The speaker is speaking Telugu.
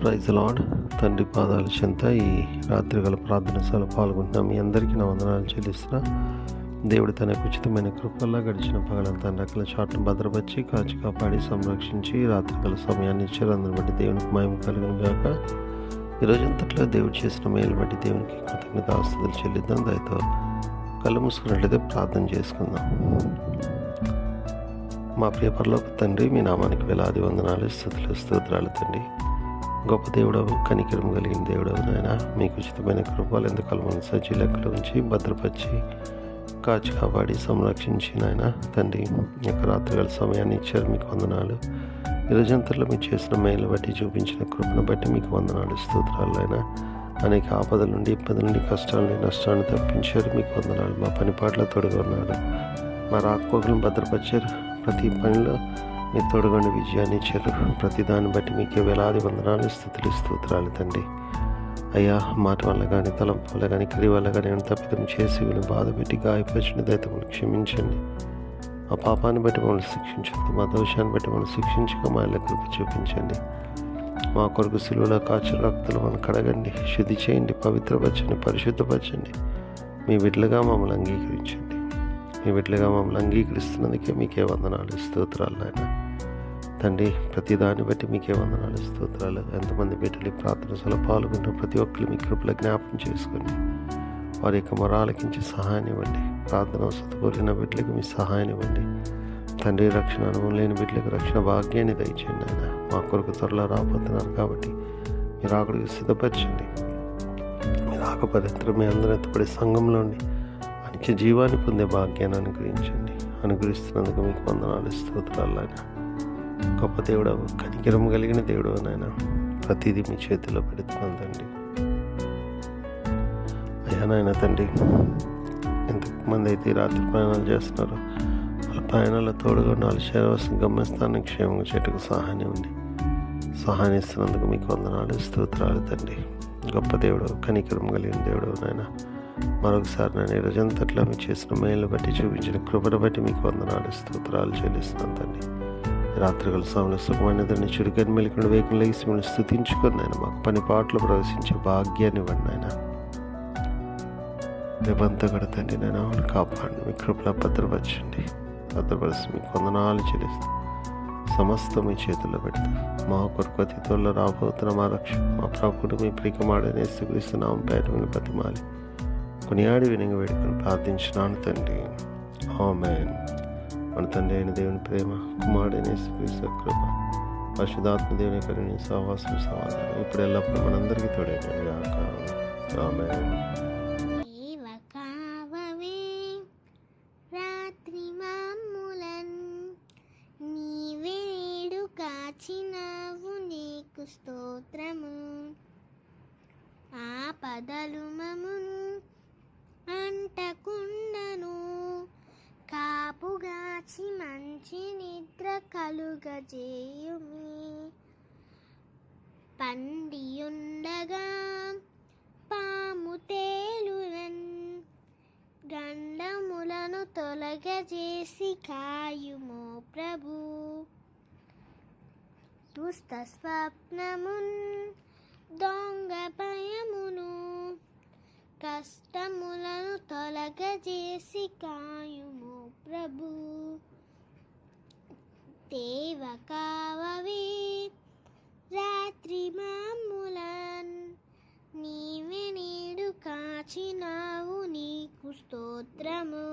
Praise lord. తండ్రి పాదాల చెంత ఈ రాత్రికాల ప్రార్థన సభలో పాల్గొంటున్న మీ అందరికీ నా వందనాలు చెల్లిస్తున్నా. దేవుడు తనకు ఉచితమైన కృపల్లా గడిచిన పగలంతా రెక్కల చాటును భద్రపరిచి కాచి కాపాడి సంరక్షించి రాత్రికాల సమయాన్ని ఇచ్చారు. అందరిని బట్టి దేవునికి మహిమ కలుగును గాక. ఈరోజంతట్లో దేవుడు చేసిన మేలు బట్టి దేవునికి కృతజ్ఞతాస్తుతులు చెల్లిద్దాం. దయతో కళ్ళు మూసుకున్నట్లయితే ప్రార్థన చేసుకుందాం. మా ప్రియ పరలోక తండ్రి, మీ నామానికి వేలాది వందనాలు, స్తుతులు, స్తోత్రాలు తండ్రి. గొప్ప దేవుడవు, కనికరం కలిగిన దేవుడవు నాయన. మీకు ఉచితమైన కృపలు ఎంతకాలం సజ్జీ లెక్కలు ఉంచి భద్రపరిచి కాచి కాపాడి సంరక్షించి నాయన తండ్రి యొక్క రాత్రికాల సమయాన్ని ఇచ్చారు. మీకు వందనాలు. ఈరోజంతట్లో మీరు చేసిన మేలు బట్టి చూపించిన కృపను బట్టి మీకు వందనాలు, స్తోత్రాలు అయినా. అనేక ఆపదల నుండి ఇబ్బందుల నుండి కష్టాల నుండి నష్టాన్ని తప్పించారు. మీకు వందనాలు. మా పని పాటల తోడుగా ఉన్నారు. మా రాకపోకలను భద్రపరిచారు. ప్రతి పనిలో మీ తోడుగొండి విజయాన్ని ఇచ్చారు. ప్రతి దాన్ని బట్టి మీకే వేలాది వందనాలు, స్తుతులు, స్తోత్రాలు తండ్రి. అయ్యా, మాట వల్ల కానీ తలంపు వల్ల కానీ క్రియ వల్ల కానీ ఏమైనా తప్పిదం చేసి వీళ్ళు బాధ పెట్టి గాయపరిచిన దయతో మమ్మల్ని క్షమించండి. మా పాపాన్ని బట్టి మమ్మల్ని శిక్షించండి. మా దోషాన్ని బట్టి మమ్మల్ని శిక్షించక మా ఇళ్ళ కృప చూపించండి. మా కొరకు సిలువలో కాచిన రక్తులు మనం కడగండి, శుద్ధి చేయండి, పవిత్రపరచండి, పరిశుద్ధపరచండి. మీ బిడ్డలుగా మమ్మల్ని అంగీకరించండి. మీ బిడ్డలుగా మమ్మల్ని అంగీకరిస్తున్నందుకే మీకే వందనాలు, స్తోత్రాలు ఆయన తండ్రి. ప్రతి దాన్ని బట్టి మీకే వందనాలు, స్తోత్రాలు. ఎంతమంది బిడ్డలు ప్రార్థనలో పాల్గొంటూ ప్రతి ఒక్కరు మీ కృపలో జ్ఞాపకం చేసుకొని వారి యొక్క మొరాలకించి సహాయం ఇవ్వండి. ప్రార్థన అవసరం కోరిన బిడ్డలకు మీ సహాయం ఇవ్వండి తండ్రి. రక్షణ అనుభవం లేని బిడ్డలకు రక్షణ భాగ్యాన్ని దయచేయండి ఆయన. మా కొరకు త్వరలో రాబోతున్నారు కాబట్టి మీరు అక్కడికి సిద్ధపరచండి. మీరు ఆకపరిత్ర మీ అందరూ ఎత్తపడే సంఘంలో ఉండి మంచి జీవాన్ని పొందే భాగ్యాన్ని అనుగ్రహించండి. అనుగ్రహిస్తున్నందుకు మీకు వందనాలు, స్తోత్రాలు ఆయన. గొప్ప దేవుడవు, కనికరం కలిగిన దేవుడు నాయన. ప్రతిదీ మీ చేతిలో పెడుతున్నాను తండ్రి. అయ్యా నాయన తండ్రి, ఎంతమంది అయితే రాత్రి ప్రయాణాలు చేస్తున్నారో వాళ్ళ ప్రయాణాల తోడుగా వాళ్ళ శరీరవసం గమ్యస్థానం క్షేమంగా చెట్టుకు సహాయం ఉంది. సహాయం ఇస్తున్నందుకు మీకు వందనాలు, స్తోత్రాలు తండ్రి. గొప్ప దేవుడు, కనికరం కలిగిన దేవుడు నాయన. మరొకసారి నేను ఈరోజంతట్లో మీరు చేసిన మేలు బట్టి చూపించిన కృపను బట్టి మీకు వందనాలు, స్తోత్రాలు చెల్లిస్తున్నాను తండ్రి. రాత్రికాల సమయంలో సుఖమైన దాన్ని చురుకని మెలికుండా వేగం లేసి మిమ్మల్ని స్తుతించుకొని ఆయన మాకు పని పాటలు ప్రవేశించే భాగ్యాన్ని ఇవ్వండి ఆయన. రేపంతా కూడా తండ్రి నేను ఆమెను కాపాడండి. మీ కృపలో భద్రపరచండి. భద్రపరిచి మీకు వందనాలు చెల్లిస్తాను. సమస్తం మీ చేతుల్లో పెడతా. మా కొరకు అతిథుల్లో రాబోతున్న మా రక్షణ మా ప్రభుడు మీ ప్రియకుమారుడైన యేసుక్రీస్తు నామం పేరిట విని బతిమాలి కొనియాడి వినింగ వేడుకొని ప్రార్థించినాను తండ్రి. ఆమేన్. మన తండ్రి అయిన దేవుని ప్రేమ, కుమారుడైన యేసుక్రీస్తు కృప, పరిశుద్ధాత్మ దేవుని కరుణ, సహవాసం, సమాధానం ఇప్పుడు ఎల్లప్పుడూ మనందరికీ తోడైనది గాక. ఆమేన్. స్తోత్రము. ఆపదలు మమును అంటకుండను, కాపుగాచి మంచి నిద్ర కలుగజేయుమి. పండియుండగా పాము తేలునన్, గండములను తొలగజేసి కాయుమో ప్రభు. దుష్ట స్వప్నమున్ దొంగ భయమును, కష్టములను తొలగజేసి కాయుము ప్రభు. దేవ కావవే రాత్రి మాములన్, నీవే నేడు కాచినావు, నీకు స్తోత్రము.